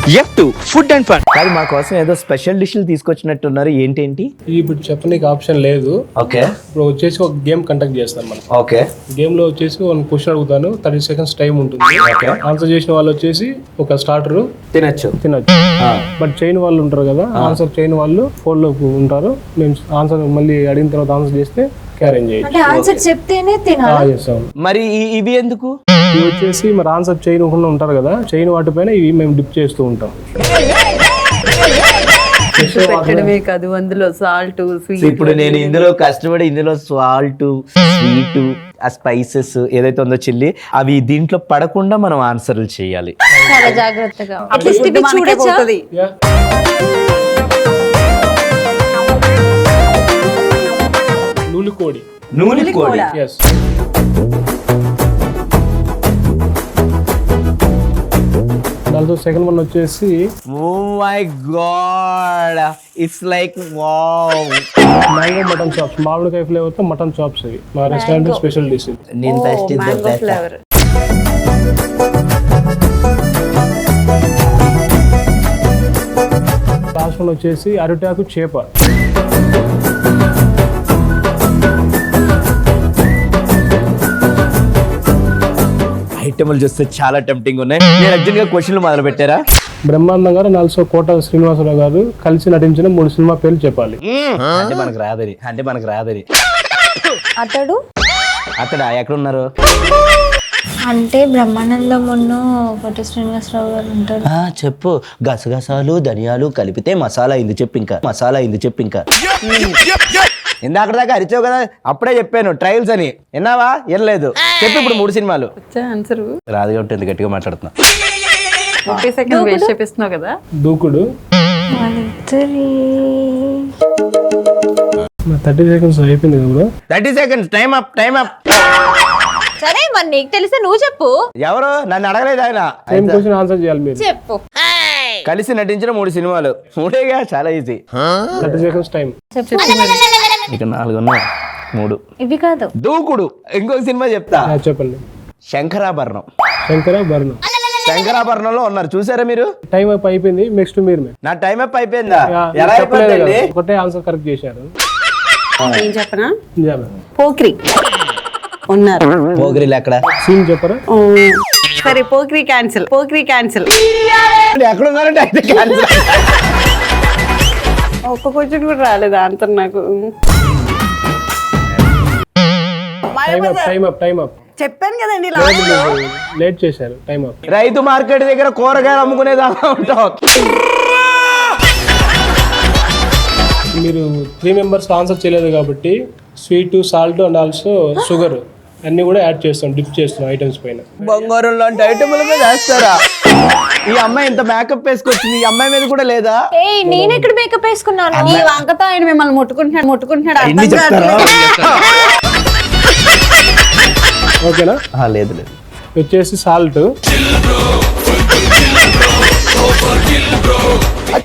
F2 food and fun. కాదు మా కోసం ఏదో స్పెషల్ డిష్లు తీసుకొచ్చినట్టున్నారు, ఏంటేంటి? ఇప్పుడు చెప్పనీకి ఆప్షన్ లేదు. ఓకే, ఇప్పుడు వచ్చేసి ఒక గేమ్ కండక్ట్ చేస్తాం మనం. ఓకే, గేమ్ లో వచ్చేసి ఒక క్వశ్చన్ అడుగుతాను, 30 seconds టైం ఉంటుంది. ఆన్సర్ చేసిన వాళ్ళు వచ్చేసి ఒక స్టార్టర్ తినచ్చు. బట్ చేయని వాళ్ళు ఉంటారు కదా, ఆన్సర్ చేయని వాళ్ళు ఫోన్ లో ఉంటారు. మేము ఆన్సర్ మళ్ళీ అడిగిన తర్వాత ఆన్సర్ చేస్తే క్యారేజ్ చేయొచ్చు. ఆన్సర్ చెప్తేనే తినాలి. మరి ఇవి ఎందుకు? ఇవి వచ్చేసి మరి ఆన్సర్ చేయకుండా ఉంటారు కదా, చేయని వాటిపైన ఇవి మేము డిప్ చేస్తూ ఉంటాం. పెట్టడమే కాదు, అందులో సాల్ట్, స్వీట్. ఇప్పుడు నేను ఇందులో కష్టపడి ఇందులో సాల్ట్, స్వీట్, ఆ స్పైసెస్ ఏదైతే ఉందో చిల్లీ, అవి దీంట్లో పడకుండా మనం ఆన్సర్లు చేయాలి. చాలా జాగ్రత్తగా. అట్లీస్ట్ ఇవి చూడొచ్చు. నూలుకోడి. నూనెకోడి. Yes. దాంతో సెకండ్ వన్ వచ్చేసి oh my god, it's like wow. Mango mutton chops, మామిడికాయ ఫ్లేవర్ తో మటన్ చాప్స్. ఇవి మా రెస్టారెంట్ స్పెషల్ డిష్. నేను taste mango flavour. Last one వచ్చేసి అరిటాకు చేప. ఐటమ్లు చూస్తే చాలా టెంప్టింగ్ ఉన్నాయి. మీరు అర్జెంట్ గా క్వశ్చన్లు మొదలు పెట్టారా? బ్రహ్మానందం గారు ఆల్సో కోట శ్రీనివాసరావు గారు కలిసి నటించిన 3 సినిమా పేర్లు చెప్పాలి. అంటే మనకు రాదని. అతడా ఎక్కడున్నారు? అంటే బ్రహ్మానందం ఉన్న కోట శ్రీనివాసరావు గారు ఉంటారు. చెప్పు. గసగసాలు ధనియాలు కలిపితే మసాలా ఇందు చెప్పు ఇంకా. ఇందాక దాకా అరిచావు కదా, అప్పుడే చెప్పాను ట్రయల్స్ అని. విన్నావా? వినలేదు. చెప్పు ఇప్పుడు 3 సినిమాలు. ఆన్సర్ రాదు కాబట్టి ఎంత గట్టిగా మాట్లాడుతున్నా. 30 seconds వేస్ట్ చేపిస్తున్నావు కదా. దూకుడు. 30 seconds అయిపోయింది కదా. 30 seconds టైం అప్. సరే మరి నీకు తెలిస్తే నువ్వు చెప్పు. ఎవరు? నన్ను అడగలేదు ఆయన. సేమ్ క్వశ్చన్ ఆన్సర్ చేయాలి మీరు. చెప్పు. కలిసి నటించిన 3 సినిమాలు. 3 చాలా ఈజీ. 30 seconds time. ఇక 4 ఉన్నాయి. 3 ఇవి కాదు. దూకుడు. ఇంకొక సినిమా చెప్తా. చెప్పండి. శంకరాభరణం. శంకరాభరణంలో ఉన్నారు, చూసారా మీరు? టైం అప్ అయిపోయింది. నెక్స్ట్ మీరు. నా టైం అప్ అయిపోయిందా? ఎలా చెప్పలేదు అయిపోయింది? కదా, ఒకటే ఆన్సర్ కరెక్ట్ చేశారు. ఏం చెప్పనా? చెప్పండి. పోక్రి ఉన్నారు. పోగిరిలు ఎక్కడ? సీన్ చెప్పరా? సరే, పోక్రి క్యాన్సిల్. ఎక్కడ ఉన్నారంటే అయితే cancel. ఒక్క క్వశ్చన్ కూడా రాలేదు ఆన్సర్ నాకు. Time up. చెప్పాను కదండి, లేట్ చేశారు. Time up. రైతు మార్కెట్ దగ్గర కూరగాయలు అమ్ముకునేదాకా ఉంటావు. మీరు 3 members ఆన్సర్ చేయలేదు కాబట్టి sweet, salt and also sugar అన్ని కూడా యాడ్ చేస్తాం, డిప్ చేస్తాం ఐటమ్స్ పైన. బంగారం లాంటి ఐటమ్ల మీద వేస్తారా? ఈ అమ్మాయి ఇంత మేకప్ వేసుకొచ్చింది, ఈ అమ్మాయి మీద కూడా లేదా? నేను ఎక్కడ మేకప్ వేసుకున్నాను? ఈ వంకతో ఆయన మిమ్మల్ని ముట్టుకుంటున్నాడు. ఎన్ని చెప్తారా? ఓకేనా? లేదు. వచ్చేసి సాల్ట్.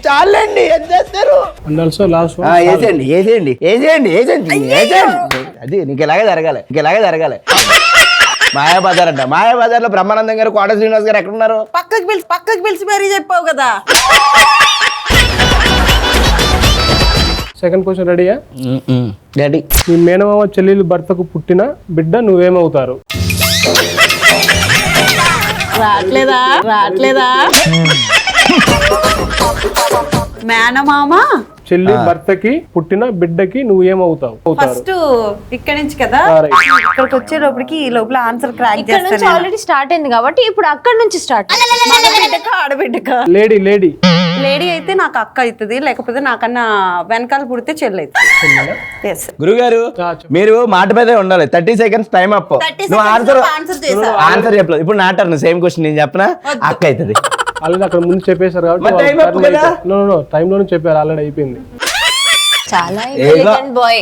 చాలండి, ఏం చేస్తారు? అండ్ ఆల్సో లాస్ట్ వేసేయండి. అది నీకు ఇలాగే జరగాలి. మాయాబజార్ అంట. మాయాబజార్ లో బ్రహ్మానందం గారు, కోట శ్రీనివాస్ గారు ఎక్కడున్నారు? పక్కకి పిలిచి మరీ చెప్పావు కదా. సెకండ్ క్వశ్చన్ రెడీయా? డాడీ. మీ మేనమామ చెల్లెలు భర్తకు పుట్టిన బిడ్డ నువ్వేమవుతారు? రావట్లేదా? మేనమామ చెల్లి భర్తకి పుట్టిన బిడ్డకి నువ్వేమవుతావు? ఫస్ట్ ఇక్కడ నుంచి కదా, ఇక్కడికి వచ్చేటప్పటికి ఈ లోపల ఆన్సర్ క్రాక్ ఇక్కడ నుంచి చేస్తాను. ఆల్రెడీ స్టార్ట్ అయింది కాబట్టి ఇప్పుడు అక్కడ నుంచి స్టార్ట్. ఆడబిడ్డక లేడీ అయితే నాకు అక్క అవుతుంది, లేకపోతే నాకన్నా వెనకాల పుడితే చెల్లి అవుతుంది. గురుగారు, మీరు మాట మీదే ఉండాలి. 30 seconds టైం అప్. నువ్వు ఆన్సర్ చెప్పలేదు. ఇప్పుడు నా టర్న్. సేమ్ క్వశ్చన్ నేను చెప్పనా? అక్క అవుతుంది. ఆల్రెడీ అక్కడ ముందు చెప్పేశారు కాబట్టి టైం లోనే చెప్పారు. ఆల్రెడీ అయిపోయింది. చాలా ఇంటెలిజెంట్ బాయ్.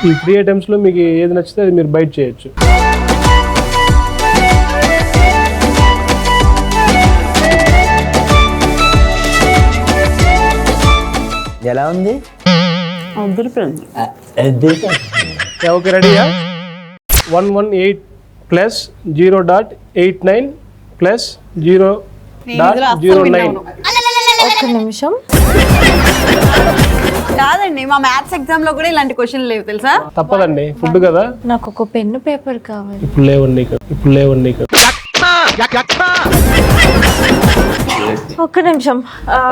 ఈ 3 items లో మీకు ఏది నచ్చితే అది మీరు బైట్ చేయొచ్చు. ఎలా ఉంది? ఓకే, రెడీయా? 118 ప్లస్ 0.89 ప్లస్ 0.09. ఒక్క నిమిషం. కాదండి, మా మ్యాథ్స్ ఎగ్జామ్ లో కూడా ఇలాంటి క్వశ్చన్ లేవు తెలుసా. తప్పదండి, ఫుడ్ కదా. నాకు ఒక పెన్ను పేపర్ కావాలి. ఇప్పుడు లేవండి ఇక్కడ. ఒక్క నిమిషం.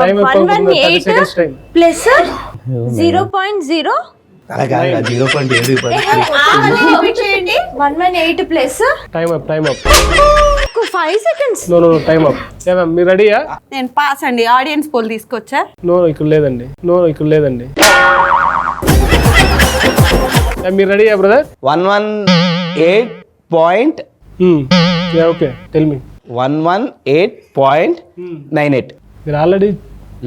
Time అయిపోతుంది, 30 seconds time. 118 ప్లస్ 0.0 అలా కాదు 0.7 చేయండి. 118 plus time up. 5 seconds. No time up. మీరు రెడీయా? నేను పాస్ అండి. ఆడియన్స్ పోల్ తీసుకొచ్చా. నో ఇక్కడ లేదండి. మీరు రెడీయా బ్రదర్? 118. Okay, tell me. 118.98. మీరు ఆల్రెడీ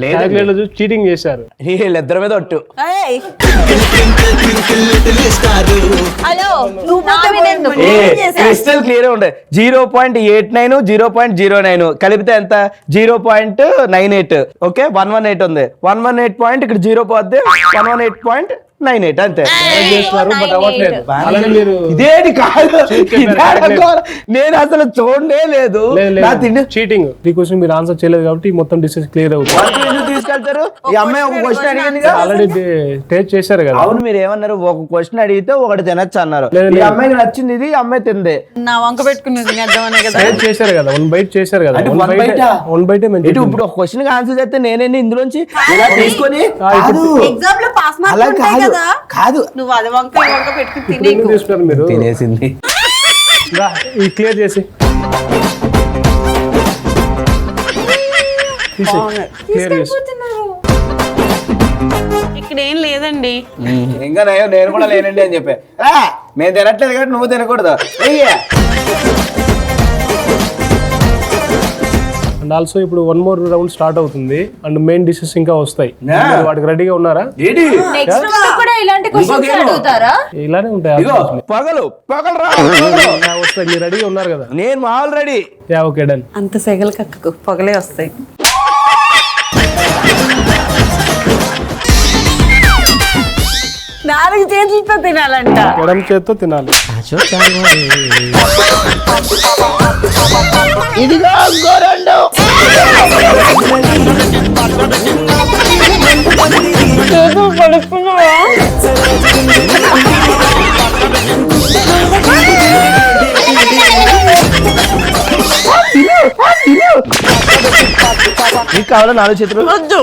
లేదండి. చీటింగ్ చేశారు. వీళ్ళిద్దరి మీద ఒట్టు. ఏయ్, హలో నా మీద ఎందుకు? క్రిస్టల్ క్లియర్ ఉండే. 0.89 0.09 కలిపితే ఎంత? 0.98. ఓకే, 118 ఉంది. 118 పాయింట్ ఇక్కడ 0 పోతే 118.98 అంతే. చేస్తున్నారు బట్ అవ్వట్లేదు. అలానే మీరు ఇదేంటి కాదు, ఇదేనా ఘోరం? నేను అసలు చూడనే లేదు. నా తిండి చీటింగ్. ఈ క్వశ్చన్ మీరు ఆన్సర్ చేయలేదు కాబట్టి మొత్తం డిస్కస్ క్లియర్ అవుతుంది. ఎందుకు తీసుకెళ్తారు? ఈ అమ్మాయి ఒక క్వశ్చన్ అడిగింది. ఆల్రెడీ టేస్ట్ చేశారు కదా. అవును, మీరు ఏమన్నారు? ఒక క్వశ్చన్ అడిగితే ఒకటి తినచ్చు అన్నారు. లేదు, ఈ అమ్మాయికి నచ్చింది ఇది, ఈ అమ్మాయి తింది. నా వంక పెట్టుకున్నది తినేద్దామనే కదా. టేస్ట్ చేశారు కదా, 1 బైట్ చేశారు కదా. అంటే 1 one bite ఆ? బైటే ఇటు ఇప్పుడు ఒక క్వశ్చన్ ఆన్సర్ చేస్తే నేనేంటి ఇందులోంచి ఇలా తీసుకొని కాదు. ఎగ్జామ్ లో పాస్ అలా మార్క్స్ ఉంటాయి కాదు, కదా. కాదు. నువ్వు అది వంక పెట్టుకుని ఎందుకు తినేకు. తీసుకున్నారు మీరు? తినేసింది. ఇది క్లియర్ చేసి క్లియర్ చేసి. ఇక్కడ ఏం లేదండి. ఇంకా నేను కూడా లేనండి అని చెప్పా. మేము తినట్లేదు కాబట్టి నువ్వు తినకూడదు. అండ్ ఆల్సో ఇప్పుడు 1 more రౌండ్ స్టార్ట్ అవుతుంది అండ్ మెయిన్ డిషెస్ ఇంకా వస్తాయి. మీరు వాటికి రెడీగా ఉన్నారా? నెక్స్ట్ రౌండ్ కూడా ఇలాంటి క్వశ్చన్స్ అడుగుతారా? ఇలానే ఉంటాయి పగలు రా. వస్తాయి. మీరు రెడీగా ఉన్నారు కదా? నేను ఆల్రెడీ. Yeah, okay, done. అంత సెగలు కక్కకు, పొగలే వస్తాయి. 4 చేతులతో తినాలంట. ఎడమ చేత్తో తినాలి. ఇదిగో గోరండు. నీకు కావాలా 4 చేతులు? వద్దు.